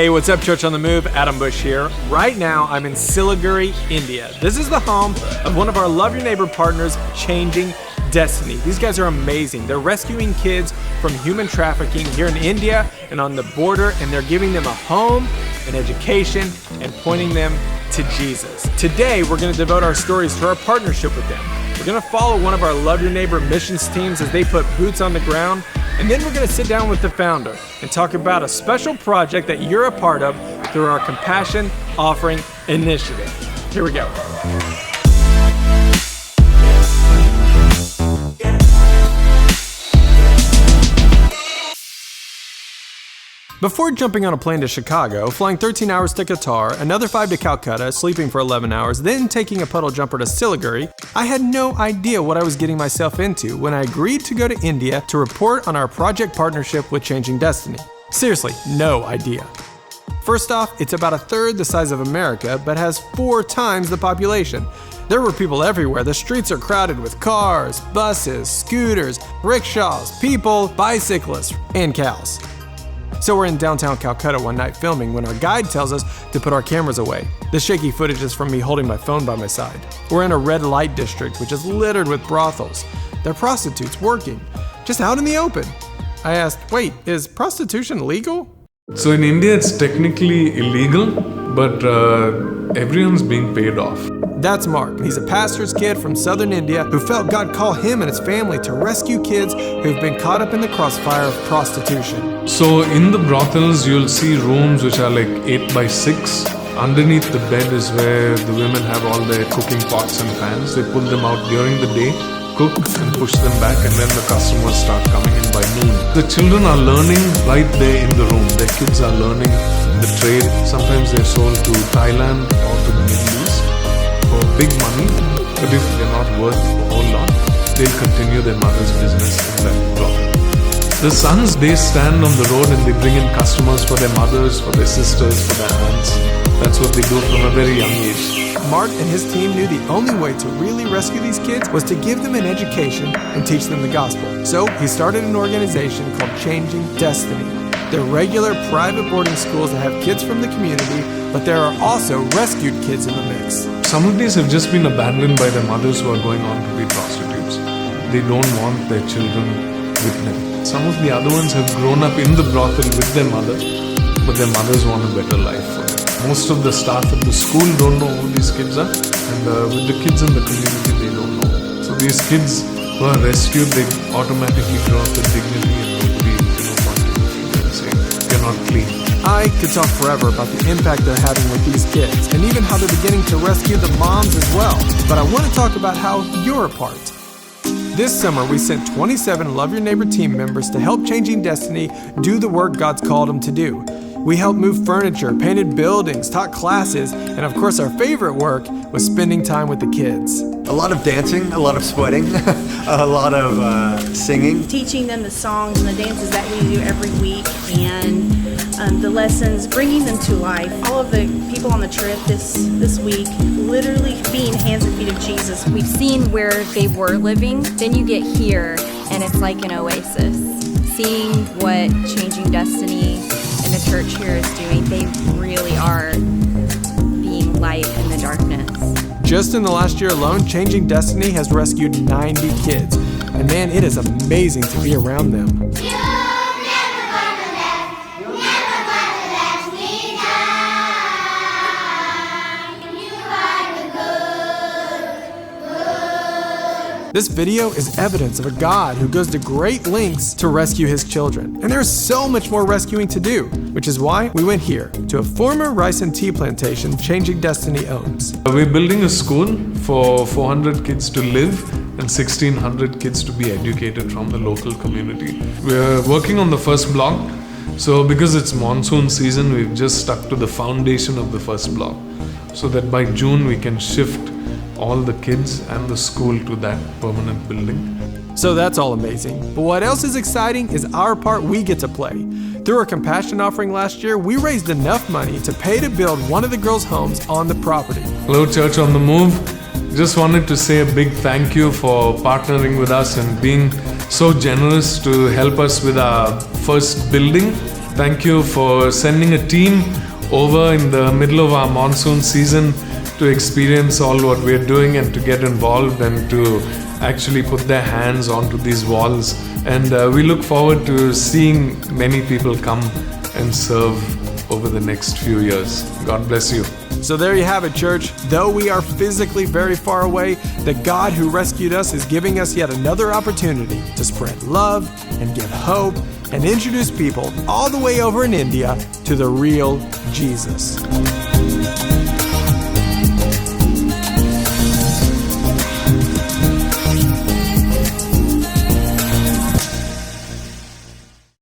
Hey, what's up, Church on the Move? Adam Bush here. Right now, I'm in Siliguri, India. This is the home of one of our Love Your Neighbor partners, Changing Destiny. These guys are amazing. They're rescuing kids from human trafficking here in India and on the border, and they're giving them a home, an education, and pointing them to Jesus. Today, we're going to devote our stories to our partnership with them. We're going to follow one of our Love Your Neighbor missions teams as they put boots on the ground, and then we're going to sit down with the founder and talk about a special project that you're a part of through our Compassion Offering Initiative. Here we go. Before jumping on a plane to Chicago, flying 13 hours to Qatar, another 5 to Calcutta, sleeping for 11 hours, then taking a puddle jumper to Siliguri, I had no idea what I was getting myself into when I agreed to go to India to report on our project partnership with Changing Destiny. Seriously, no idea. First off, it's about a third the size of America, but has 4 times the population. There were people everywhere. The streets are crowded with cars, buses, scooters, rickshaws, people, bicyclists, and cows. So we're in downtown Calcutta one night filming when our guide tells us to put our cameras away. The shaky footage is from me holding my phone by my side. We're in a red light district which is littered with brothels. They're prostitutes working, just out in the open. I asked, wait, is prostitution legal? So in India it's technically illegal, but everyone's being paid off. That's Mark. He's a pastor's kid from southern India who felt God call him and his family to rescue kids who've been caught up in the crossfire of prostitution. So in the brothels, you'll see rooms which are like 8 by 6. Underneath the bed is where the women have all their cooking pots and pans. They pull them out during the day, cook and push them back, and then the customers start coming in by noon. The children are learning right there in the room. Their kids are learning the trade. Sometimes they're sold to Thailand or to the Middle East for big money, but if they're not worth a whole lot, they'll continue their mother's business in that brothel. The sons, they stand on the road and they bring in customers for their mothers, for their sisters, for their aunts. That's what they do from a very young age. Mark and his team knew the only way to really rescue these kids was to give them an education and teach them the gospel. So he started an organization called Changing Destiny. They're regular private boarding schools that have kids from the community, but there are also rescued kids in the mix. Some of these have just been abandoned by their mothers who are going on to be prostitutes. They don't want their children with them. Some of the other ones have grown up in the brothel with their mother, but their mothers want a better life for them. Most of the staff at the school don't know who these kids are, and with the kids in the community, they don't know. So these kids who are rescued, they automatically grow up with dignity and nobody pointing and saying, "You're not clean." I could talk forever about the impact they're having with these kids, and even how they're beginning to rescue the moms as well. But I want to talk about how you're a part. This summer, we sent 27 Love Your Neighbor team members to help Changing Destiny do the work God's called them to do. We helped move furniture, painted buildings, taught classes, and of course our favorite work was spending time with the kids. A lot of dancing, a lot of sweating, a lot of singing. Teaching them the songs and the dances that we do every week, and the lessons, bringing them to life. All of the people on the trip this week literally being hands and feet of Jesus. We've seen where they were living, then you get here and it's like an oasis. Seeing what Changing Destiny and the church here is doing, they really are being light in the darkness. Just in the last year alone, Changing Destiny has rescued 90 kids. And man, it is amazing to be around them. This video is evidence of a God who goes to great lengths to rescue his children. And there's so much more rescuing to do, which is why we went here to a former rice and tea plantation Changing Destiny owns. We're building a school for 400 kids to live and 1,600 kids to be educated from the local community. We're working on the first block. So because it's monsoon season, we've just stuck to the foundation of the first block so that by June we can shift all the kids and the school to that permanent building. So that's all amazing. But what else is exciting is our part we get to play. Through our compassion offering last year, we raised enough money to pay to build one of the girls' homes on the property. Hello, Church on the Move. Just wanted to say a big thank you for partnering with us and being so generous to help us with our first building Thank you for sending a team over in the middle of our monsoon season to experience all what we're doing and to get involved and to actually put their hands onto these walls. And we look forward to seeing many people come and serve over the next few years. God bless you. So there you have it, church. Though we are physically very far away, the God who rescued us is giving us yet another opportunity to spread love and give hope and introduce people all the way over in India to the real Jesus.